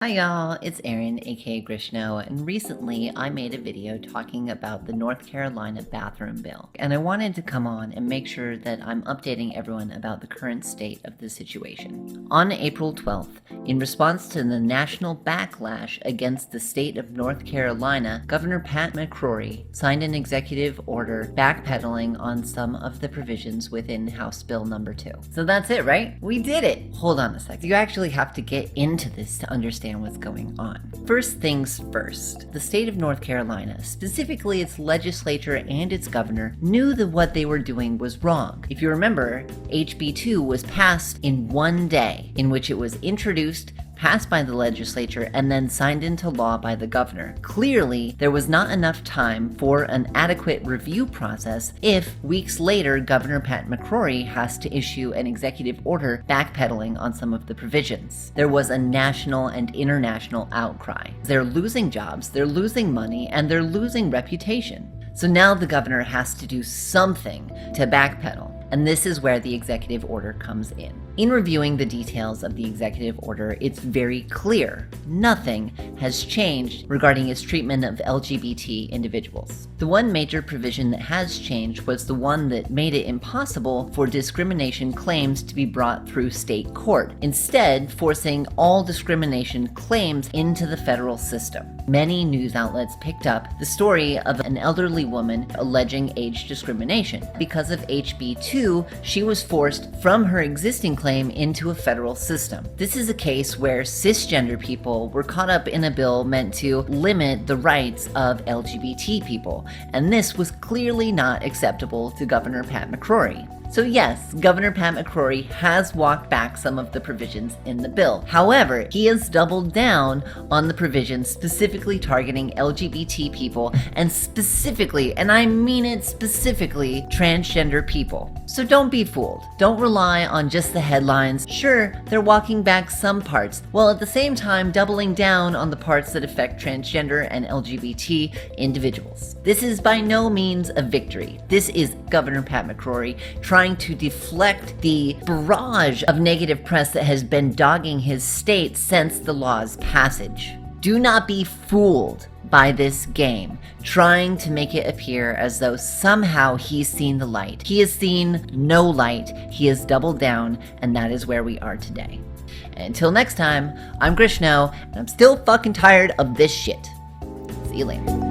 Hi y'all, it's Erin, aka Grishno, and recently I made a video talking about the North Carolina bathroom bill, and I wanted to come on and make sure that I'm updating everyone about the current state of the situation. On April 12th, in response to the national backlash against the state of North Carolina, Governor Pat McCrory signed an executive order backpedaling on some of the provisions within House Bill number 2. So that's it, right? We did it! Hold on a sec. You actually have to get into this to understand what's going on. First things first, the state of North Carolina, specifically its legislature and its governor, knew that what they were doing was wrong. If you remember, HB 2 was passed in one day, in which it was introduced, passed by the legislature, and then signed into law by the governor. Clearly, there was not enough time for an adequate review process if weeks later Governor Pat McCrory has to issue an executive order backpedaling on some of the provisions. There was a national and international outcry. They're losing jobs, they're losing money, and they're losing reputation. So now the governor has to do something to backpedal. And this is where the executive order comes in. In reviewing the details of the executive order, it's very clear nothing has changed regarding its treatment of LGBT individuals. The one major provision that has changed was the one that made it impossible for discrimination claims to be brought through state court, instead forcing all discrimination claims into the federal system. Many news outlets picked up the story of an elderly woman alleging age discrimination. Because of HB 2, she was forced from her existing claim into a federal system. This is a case where cisgender people were caught up in a bill meant to limit the rights of LGBT people, and this was clearly not acceptable to Governor Pat McCrory. So yes, Governor Pat McCrory has walked back some of the provisions in the bill. However, he has doubled down on the provisions specifically targeting LGBT people and specifically, and I mean it specifically, transgender people. So don't be fooled. Don't rely on just the headlines. Sure, they're walking back some parts, while at the same time doubling down on the parts that affect transgender and LGBT individuals. This is by no means a victory. This is Governor Pat McCrory trying to deflect the barrage of negative press that has been dogging his state since the law's passage. Do not be fooled by this game, trying to make it appear as though somehow he's seen the light. He has seen no light. He has doubled down, and that is where we are today. Until next time, I'm Grishno, and I'm still fucking tired of this shit. See you later.